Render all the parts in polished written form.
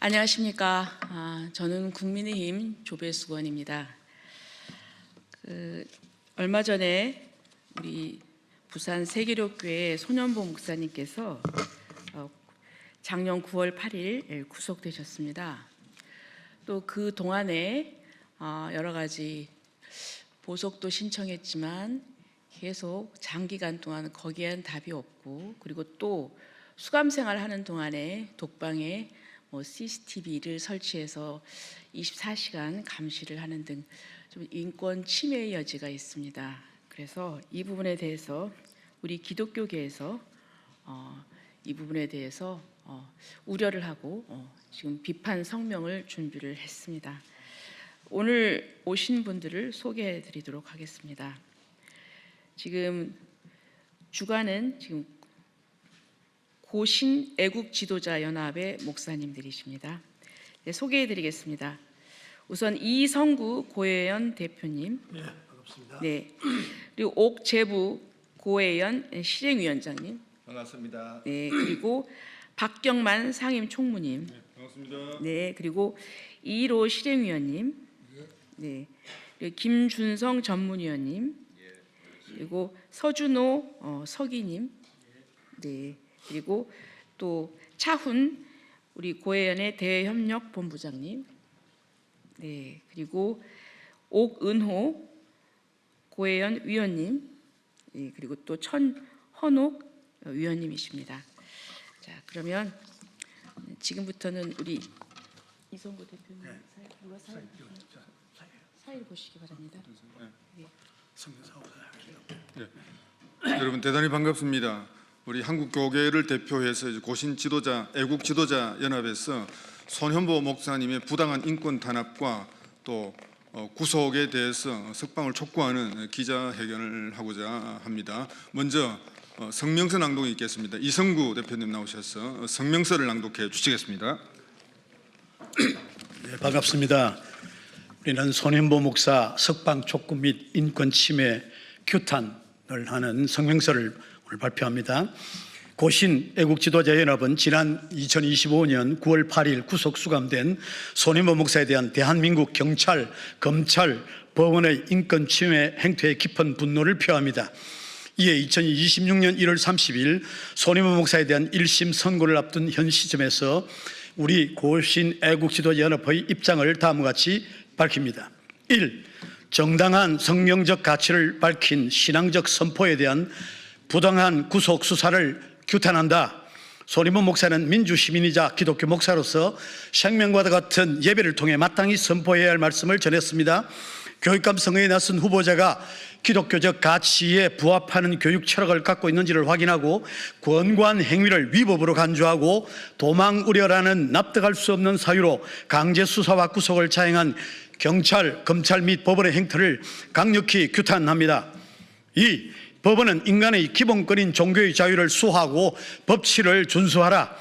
안녕하십니까. 저는 국민의힘 조배수건입니다. 얼마 전에 우리 부산 세계력교회 손현보 목사님께서 작년 9월 8일 구속되셨습니다. 또 그 동안에 여러 가지 보석도 신청했지만 계속 장기간 동안 거기에는 답이 없고, 그리고 또 수감 생활하는 동안에 독방에 CCTV를 설치해서 24시간 감시를 하는 등 좀 인권 침해의 여지가 있습니다. 그래서 이 부분에 대해서 우리 기독교계에서 이 부분에 대해서 우려를 하고 지금 비판 성명을 준비를 했습니다. 오늘 오신 분들을 소개해 드리도록 하겠습니다. 지금 주관은 지금 고신 애국 지도자 연합의 목사님들이십니다. 네, 소개해 드리겠습니다. 우선 이성구 고혜연 대표님. 네, 반갑습니다. 네. 그리고 옥재부 고혜연 실행위원장님. 반갑습니다. 네. 그리고 박경만 상임 총무님. 네, 반갑습니다. 네. 그리고 이로 실행위원님. 네. 그리고 김준성 전문위원님. 그리고 서준호 서기님. 네. 그리고 또 차훈 우리 고혜연의 대협력본부장님. 네. 그리고 옥은호 고혜연 위원님. 네. 그리고 또 천헌옥 위원님이십니다. 자, 그러면 지금부터는 우리 이성구 대표님 사일 보시기 바랍니다. 네. 여러분 대단히 반갑습니다. 우리 한국교계를 대표해서 고신 지도자 애국 지도자 연합에서 손현보 목사님의 부당한 인권 탄압과 또 구속에 대해서 석방을 촉구하는 기자회견을 하고자 합니다. 먼저 성명서 낭독이 있겠습니다. 이성구 대표님 나오셔서 성명서를 낭독해 주시겠습니다. 네, 반갑습니다. 우리는 손현보 목사 석방 촉구 및 인권 침해 규탄을 하는 성명서를 오늘 발표합니다. 고신 애국지도자연합은 지난 2025년 9월 8일 구속 수감된 손현보 목사에 대한 대한민국 경찰, 검찰, 법원의 인권 침해 행태에 깊은 분노를 표합니다. 이에 2026년 1월 30일 손현보 목사에 대한 1심 선고를 앞둔 현 시점에서 우리 고신 애국지도자연합의 입장을 다음과 같이 밝힙니다. 1. 정당한 성경적 가치를 밝힌 신앙적 선포에 대한 부당한 구속 수사를 규탄한다. 손현보 목사는 민주시민이자 기독교 목사로서 생명과 같은 예배를 통해 마땅히 선포해야 할 말씀을 전했습니다. 교육감 선거에 나선 후보자가 기독교적 가치에 부합하는 교육 철학을 갖고 있는지를 확인하고 권고한 행위를 위법으로 간주하고 도망 우려라는 납득할 수 없는 사유로 강제 수사와 구속을 자행한 경찰, 검찰 및 법원의 행태를 강력히 규탄합니다. 2. 법원은 인간의 기본권인 종교의 자유를 수호하고 법치를 준수하라.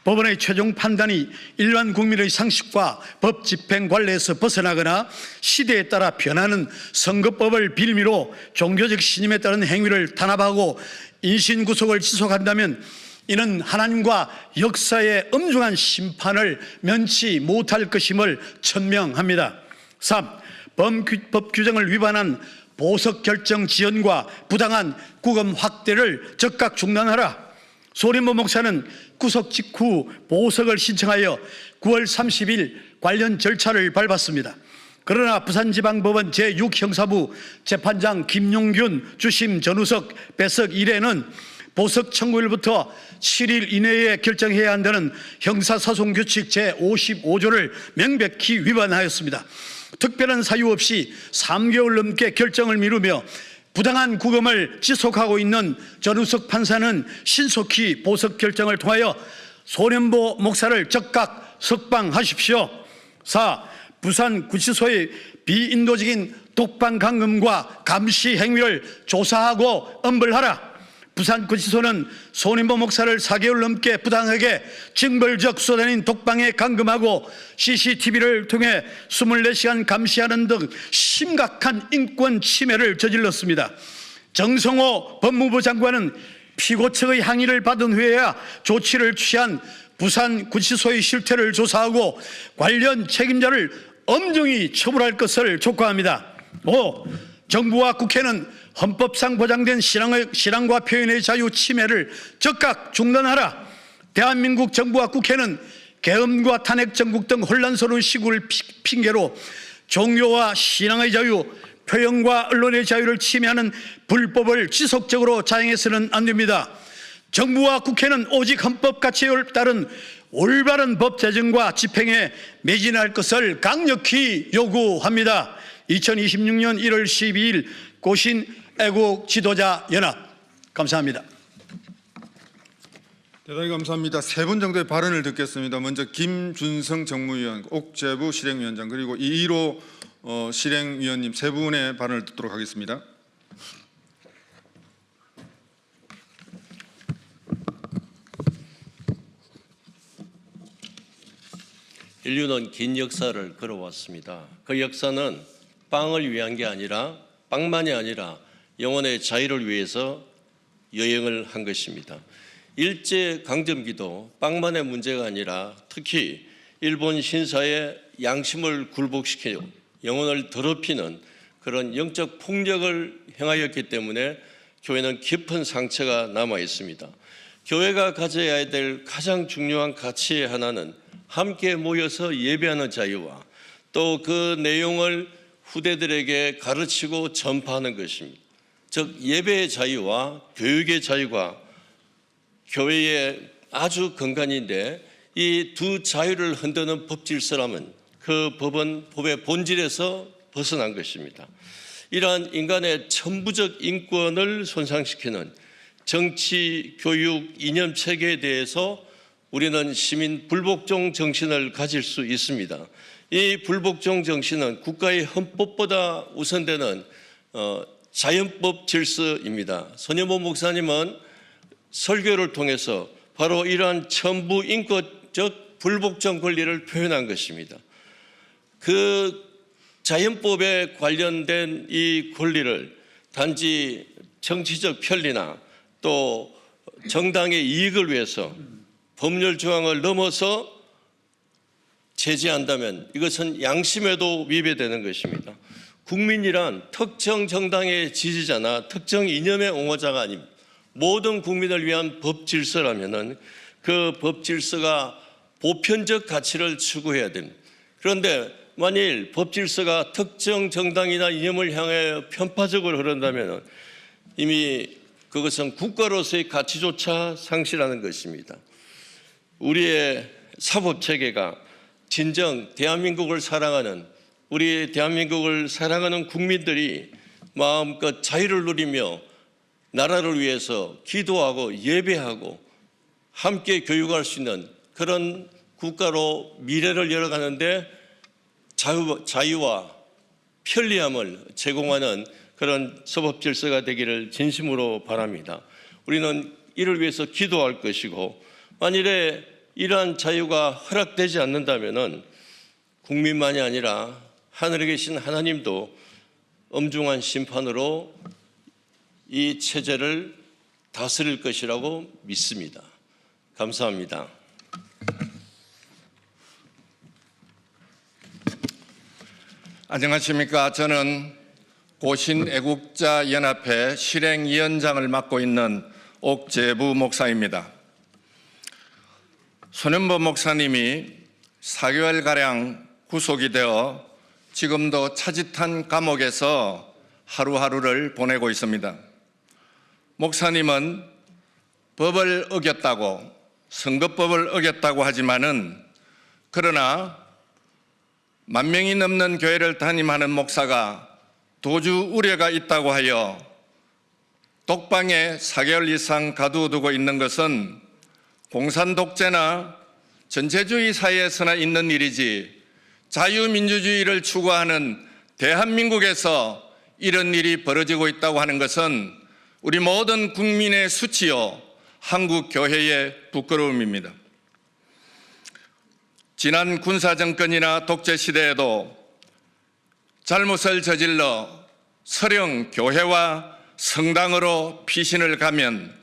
법원의 최종 판단이 일반 국민의 상식과 법 집행 관례에서 벗어나거나 시대에 따라 변하는 선거법을 빌미로 종교적 신념에 따른 행위를 탄압하고 인신구속을 지속한다면 이는 하나님과 역사의 엄중한 심판을 면치 못할 것임을 천명합니다. 3. 법 규정을 위반한 보석 결정 지연과 부당한 구금 확대를 즉각 중단하라. 손현보 목사는 구속 직후 보석을 신청하여 9월 30일 관련 절차를 밟았습니다. 그러나 부산지방법원 제6형사부 재판장 김용균 주심 전우석 배석 1회는 보석 청구일부터 7일 이내에 결정해야 한다는 형사소송규칙 제55조를 명백히 위반하였습니다. 특별한 사유 없이 3개월 넘게 결정을 미루며 부당한 구금을 지속하고 있는 전우석 판사는 신속히 보석 결정을 통하여 손현보 목사를 즉각 석방하십시오. 4. 부산구치소의 비인도적인 독방 감금과 감시 행위를 조사하고 엄벌하라. 부산구치소는 손현보 목사를 4개월 넘게 부당하게 징벌적 수단인 독방에 감금하고 CCTV를 통해 24시간 감시하는 등 심각한 인권 침해를 저질렀습니다. 정성호 법무부 장관은 피고 측의 항의를 받은 후에야 조치를 취한 부산 구치소의 실태를 조사하고 관련 책임자를 엄정히 처벌할 것을 촉구합니다. 5. 정부와 국회는 헌법상 보장된 신앙과 표현의 자유 침해를 즉각 중단하라. 대한민국 정부와 국회는 계엄과 탄핵 정국 등 혼란스러운 시국을 핑계로 종교와 신앙의 자유, 표현과 언론의 자유를 침해하는 불법을 지속적으로 자행해서는 안 됩니다. 정부와 국회는 오직 헌법 가치에 따른 올바른 법 제정과 집행에 매진할 것을 강력히 요구합니다. 2026년 1월 12일 고신 애국 지도자 연합. 감사합니다. 대단히 감사합니다. 세 분 정도의 발언을 듣겠습니다. 먼저 김준성 정무위원, 옥재부 실행위원장, 그리고 이일호 실행위원님 세 분의 발언을 듣도록 하겠습니다. 인류는 긴 역사를 걸어왔습니다. 그 역사는 빵을 위한 게 아니라, 빵만이 아니라 영혼의 자유를 위해서 여행을 한 것입니다. 일제강점기도 빵만의 문제가 아니라 특히 일본 신사의 양심을 굴복시켜 영혼을 더럽히는 그런 영적 폭력을 행하였기 때문에 교회는 깊은 상처가 남아 있습니다. 교회가 가져야 될 가장 중요한 가치의 하나는 함께 모여서 예배하는 자유와 또 그 내용을 후대들에게 가르치고 전파하는 것입니다. 즉 예배의 자유와 교육의 자유가 교회의 아주 근간인데 이 두 자유를 흔드는 법 질서라면 그 법은 법의 본질에서 벗어난 것입니다. 이러한 인간의 천부적 인권을 손상시키는 정치, 교육, 이념 체계에 대해서 우리는 시민 불복종 정신을 가질 수 있습니다. 이 불복종 정신은 국가의 헌법보다 우선되는 자연법 질서입니다. 손현보 목사님은 설교를 통해서 바로 이러한 천부 인권적 불복종 권리를 표현한 것입니다. 그 자연법에 관련된 이 권리를 단지 정치적 편리나 또 정당의 이익을 위해서 법률 조항을 넘어서 제재한다면 이것은 양심에도 위배되는 것입니다. 국민이란 특정 정당의 지지자나 특정 이념의 옹호자가 아닙니다. 모든 국민을 위한 법 질서라면은 그 법 질서가 보편적 가치를 추구해야 됩니다. 그런데 만일 법 질서가 특정 정당이나 이념을 향해 편파적으로 흐른다면 이미 그것은 국가로서의 가치조차 상실하는 것입니다. 우리의 사법 체계가 진정 대한민국을 사랑하는 우리 대한민국을 사랑하는 국민들이 마음껏 자유를 누리며 나라를 위해서 기도하고 예배하고 함께 교육할 수 있는 그런 국가로 미래를 열어가는데 자유와 편리함을 제공하는 그런 사법 질서가 되기를 진심으로 바랍니다. 우리는 이를 위해서 기도할 것이고 만일에 이러한 자유가 허락되지 않는다면 국민만이 아니라 하늘에 계신 하나님도 엄중한 심판으로 이 체제를 다스릴 것이라고 믿습니다. 감사합니다. 안녕하십니까. 저는 고신애국자연합회 실행위원장을 맡고 있는 옥재부 목사입니다. 손현보 목사님이 4개월가량 구속이 되어 지금도 차짓한 감옥에서 하루하루를 보내고 있습니다. 목사님은 법을 어겼다고, 선거법을 어겼다고 하지만은 그러나 10,000명이 넘는 교회를 담임하는 목사가 도주 우려가 있다고 하여 독방에 4개월 이상 가두어두고 있는 것은 공산 독재나 전체주의 사회에서나 있는 일이지 자유민주주의를 추구하는 대한민국에서 이런 일이 벌어지고 있다고 하는 것은 우리 모든 국민의 수치요 한국 교회의 부끄러움입니다. 지난 군사정권이나 독재시대에도 잘못을 저질러 서령 교회와 성당으로 피신을 가면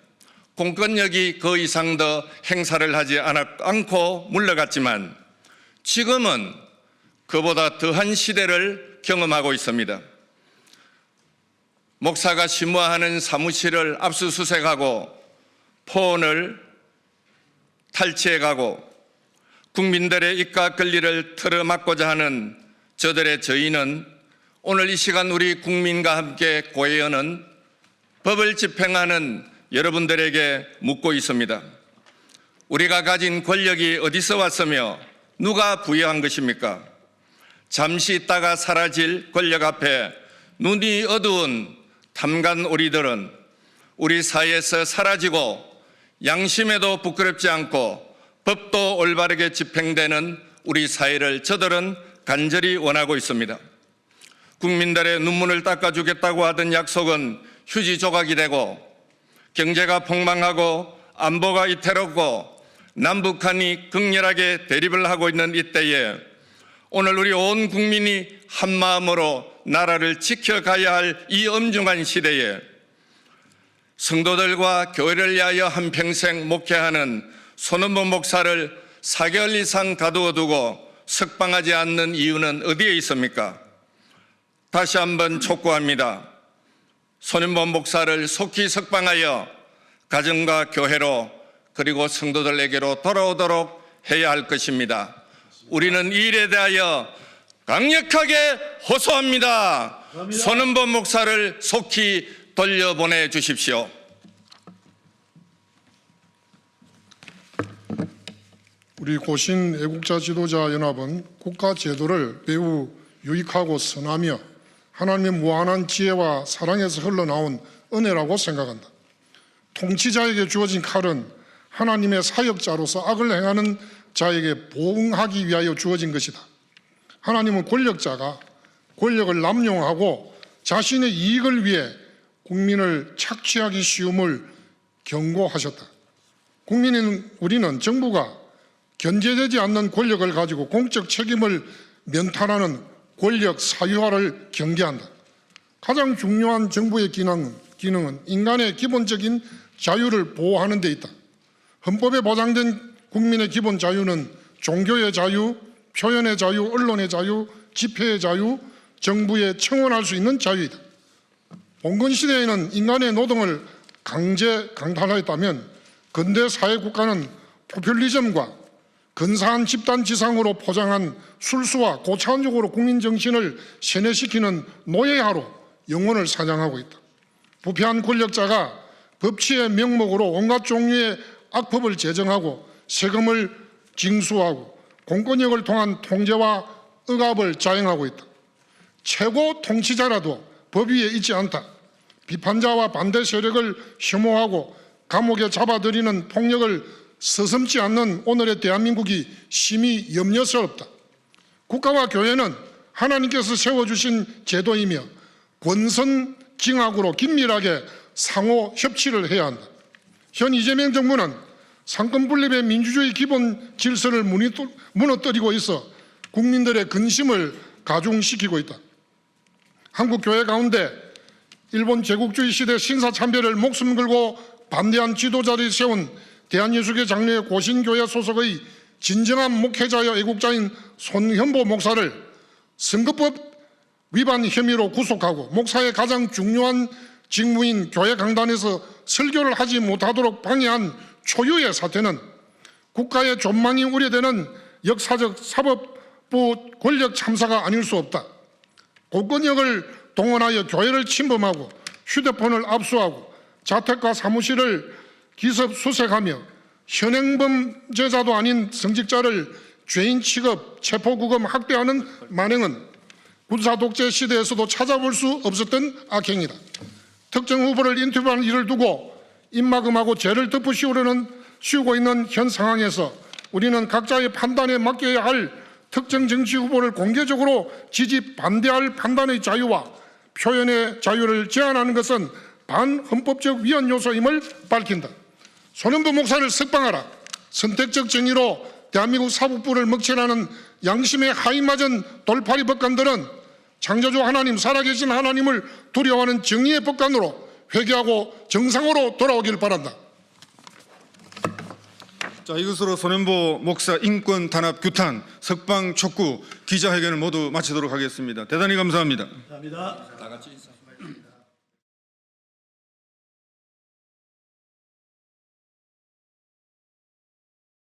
공권력이 그 이상 더 행사를 하지 않고 물러갔지만 지금은 그보다 더한 시대를 경험하고 있습니다. 목사가 심화하는 사무실을 압수수색하고 폰을 탈취해가고 국민들의 입과 권리를 틀어막고자 하는 저희는 오늘 이 시간 우리 국민과 함께 고해하는 법을 집행하는 여러분들에게 묻고 있습니다. 우리가 가진 권력이 어디서 왔으며 누가 부여한 것입니까? 잠시 있다가 사라질 권력 앞에 눈이 어두운 탐관 우리들은 우리 사회에서 사라지고 양심에도 부끄럽지 않고 법도 올바르게 집행되는 우리 사회를 저들은 간절히 원하고 있습니다. 국민들의 눈물을 닦아주겠다고 하던 약속은 휴지 조각이 되고 경제가 폭망하고 안보가 위태롭고 남북한이 극렬하게 대립을 하고 있는 이때에 오늘 우리 온 국민이 한마음으로 나라를 지켜가야 할 이 엄중한 시대에 성도들과 교회를 위하여 한평생 목회하는 손원보 목사를 4개월 이상 가두어두고 석방하지 않는 이유는 어디에 있습니까? 다시 한번 촉구합니다. 손원보 목사를 속히 석방하여 가정과 교회로 그리고 성도들에게로 돌아오도록 해야 할 것입니다. 우리는 이 일에 대하여 강력하게 호소합니다. 손원보 목사를 속히 돌려보내 주십시오. 우리 고신 애국자 지도자 연합은 국가 제도를 매우 유익하고 선하며 하나님의 무한한 지혜와 사랑에서 흘러나온 은혜라고 생각한다. 통치자에게 주어진 칼은 하나님의 사역자로서 악을 행하는 자에게 보응하기 위하여 주어진 것이다. 하나님은 권력자가 권력을 남용하고 자신의 이익을 위해 국민을 착취하기 쉬움을 경고하셨다. 우리는 정부가 견제되지 않는 권력을 가지고 공적 책임을 면탈하는 권력 사유화를 경계한다. 가장 중요한 정부의 기능은 인간의 기본적인 자유를 보호하는 데 있다. 헌법에 보장된 국민의 기본 자유는 종교의 자유, 표현의 자유, 언론의 자유, 집회의 자유, 정부에 청원할 수 있는 자유이다. 봉건 시대에는 인간의 노동을 강탈하였다면 근대 사회 국가는 포퓰리즘과 근사한 집단 지상으로 포장한 술수와 고차원적으로 국민 정신을 세뇌시키는 노예하로 영혼을 사냥하고 있다. 부패한 권력자가 법치의 명목으로 온갖 종류의 악법을 제정하고 세금을 징수하고 공권력을 통한 통제와 억압을 자행하고 있다. 최고 통치자라도 법 위에 있지 않다. 비판자와 반대 세력을 혐오하고 감옥에 잡아들이는 폭력을 서슴지 않는 오늘의 대한민국이 심히 염려스럽다. 국가와 교회는 하나님께서 세워주신 제도이며 권선징악으로 긴밀하게 상호 협치를 해야 한다. 현 이재명 정부는 상권 분립의 민주주의 기본 질서를 무너뜨리고 있어 국민들의 근심을 가중시키고 있다. 한국 교회 가운데 일본 제국주의 시대 신사참배를 목숨 걸고 반대한 지도자들이 세운 대한예수교 장로회 고신교회 소속의 진정한 목회자여 애국자인 손현보 목사를 선거법 위반 혐의로 구속하고 목사의 가장 중요한 직무인 교회 강단에서 설교를 하지 못하도록 방해한 초유의 사태는 국가의 존망이 우려되는 역사적 사법부 권력 참사가 아닐 수 없다. 공권력을 동원하여 교회를 침범하고 휴대폰을 압수하고 자택과 사무실을 기습 수색하며 현행범죄자도 아닌 성직자를 죄인 취급, 체포구금, 학대하는 만행은 군사독재 시대에서도 찾아볼 수 없었던 악행이다. 특정 후보를 인터뷰하는 일을 두고 입막음하고 죄를 덮으시우고 있는 현 상황에서 우리는 각자의 판단에 맡겨야 할 특정 정치 후보를 공개적으로 지지 반대할 판단의 자유와 표현의 자유를 제한하는 것은 반헌법적 위헌 요소임을 밝힌다. 손현보 목사를 석방하라. 선택적 정의로 대한민국 사법부를 먹칠하는 양심의 하이맞은 돌팔이 법관들은 창조주 하나님, 살아계신 하나님을 두려워하는 정의의 법관으로 회개하고 정상으로 돌아오길 바란다. 자, 이것으로 손현보 목사 인권 탄압 규탄 석방 촉구 기자회견을 모두 마치도록 하겠습니다. 대단히 감사합니다. 감사합니다.